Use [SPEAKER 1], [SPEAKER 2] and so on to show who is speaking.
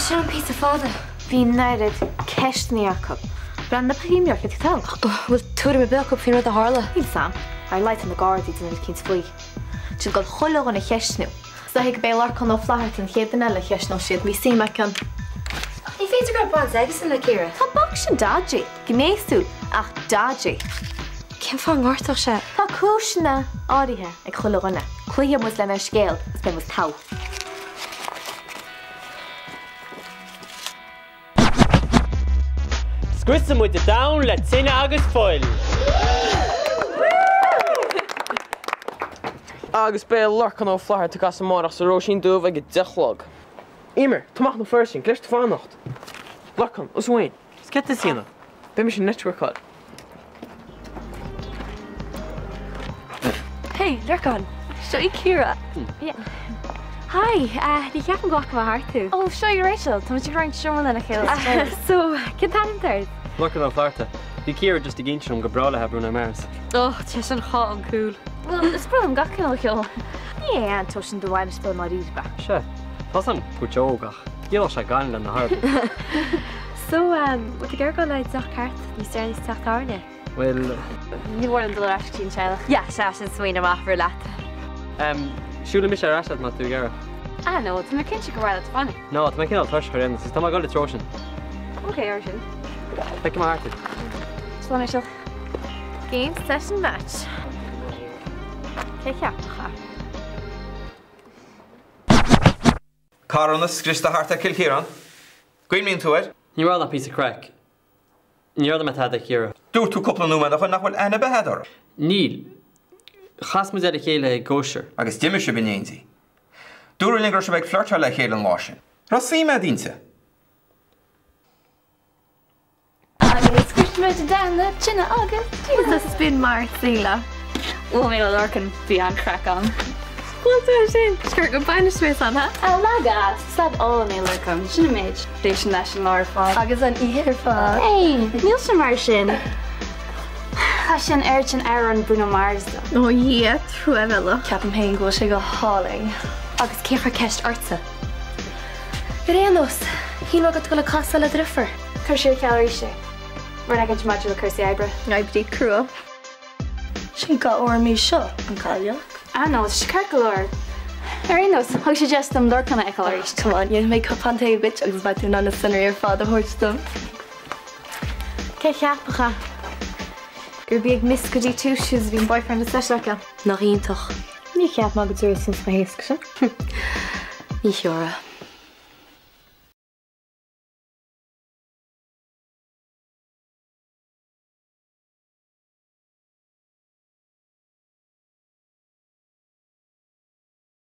[SPEAKER 1] Sean piece of father. Bhí naid ceistníarcab. Bran na príomíar go tal. Bhfuil túra be beach fin a hála. Bhí sam. Ar leit an na gádaí duna cinn faoi. Sin go chola an na cheisnú. Sa hiag bé larcan ó flahat an chéad eile cheisnú siad mí sí me can.
[SPEAKER 2] Ní féidir go bad agus in le céire.
[SPEAKER 1] Tá bag sin dodgy. Gnéasú ach dodgy.
[SPEAKER 2] Cin fá ngortach sé?
[SPEAKER 1] Tá cúisina áirithe ag chola gunna. Chuige mus lena scéal as be mus tá.
[SPEAKER 3] Squissa mu de down le tinine agus foiil.
[SPEAKER 4] Agus bé larcan ó flathir tu gas amach sa róisín dúmh ag dechlog. Imer, tomach na firsin, gleist fánacht. Larcan, os wain.
[SPEAKER 3] Skete sína.
[SPEAKER 4] Be me sin networkad.
[SPEAKER 2] Hey, Larcan. Seo I Ciara.
[SPEAKER 1] Yeah.
[SPEAKER 2] Hi, ní ceapan gach má hartú.
[SPEAKER 1] Oh, seo I Rachel. Tá tú roiint seomar lena chéile.
[SPEAKER 2] So, cin tan third?
[SPEAKER 3] Larcan ó flarta. Bhí Ciara just a ginseom go brala heb brúna mars.
[SPEAKER 2] Oh, tis an há an cool.
[SPEAKER 1] Well, is brom gacin ó ceol. Ní an tusin do bhain spil mar ríd ba.
[SPEAKER 3] Se, Tás an puteógach. Gíal se gan le na harb.
[SPEAKER 2] So, wat ik go leid zag kaart, die ster is tacht harde.
[SPEAKER 3] Well,
[SPEAKER 1] Ní bhór an do eistín seile.
[SPEAKER 2] Ja, se sin swin am after lat.
[SPEAKER 3] siúla mis rasad má tú gara.
[SPEAKER 1] Ah, no, tá cin si go bhile fanna.
[SPEAKER 3] No, tá cin thuir chuin, sis tá go le trosin.
[SPEAKER 1] Okay, ar sin.
[SPEAKER 3] Fe má hartu.
[SPEAKER 1] Slán seo. Game session match. Cé ceapcha.
[SPEAKER 5] Carolus Christa Harta Kilkieran. Gwyn mi'n tŵer?
[SPEAKER 3] Ní rá na piece of crack. Ní rá na metad Ciara.
[SPEAKER 5] Dŵr tŵ cwpl nhw meddwl nach wel enna behedor.
[SPEAKER 3] Níl. Chas mu a chéile gosir.
[SPEAKER 5] Agus dimmer se bin einzi. Dŵr yn ingr se beg flirtar le chéil an lásin. Ros fi me dínse.
[SPEAKER 1] Agus Christmas down China August. Jesus spin mar síla.
[SPEAKER 2] Wel, mi o Larcan fi an crack on.
[SPEAKER 1] What's that sin? Sure go find a space on that.
[SPEAKER 2] A lagas, slab all in Larcan. Sinna méid. Station National Law fá.
[SPEAKER 1] Agus an ihir fa.
[SPEAKER 2] Hey, níl sem mar sin. Tá sin airtin an Bruno Mars.
[SPEAKER 1] Oh yeah, true evela.
[SPEAKER 2] Ceapan pein go sé go háling. Agus céfar ceist orta.
[SPEAKER 1] Réanos. Hí no go le casa le driffer.
[SPEAKER 2] Cur siúr calorí sé. Rna gan module cursi ebre.
[SPEAKER 1] Nobody cruel.
[SPEAKER 2] Sin ga or mí seo an caiile? Ano, is carcolor. Arinos, how should just them Larcan ecolories?
[SPEAKER 1] Come on, you make up on a bitch agus bat na center father horse them. Ke cheapcha. Gur bíag mis go dtí túisiús bhín boyfriend is leislecha.
[SPEAKER 2] Nach iontoch.
[SPEAKER 1] Ní ceap má go dúir sin na héasca se.
[SPEAKER 2] Ní seora.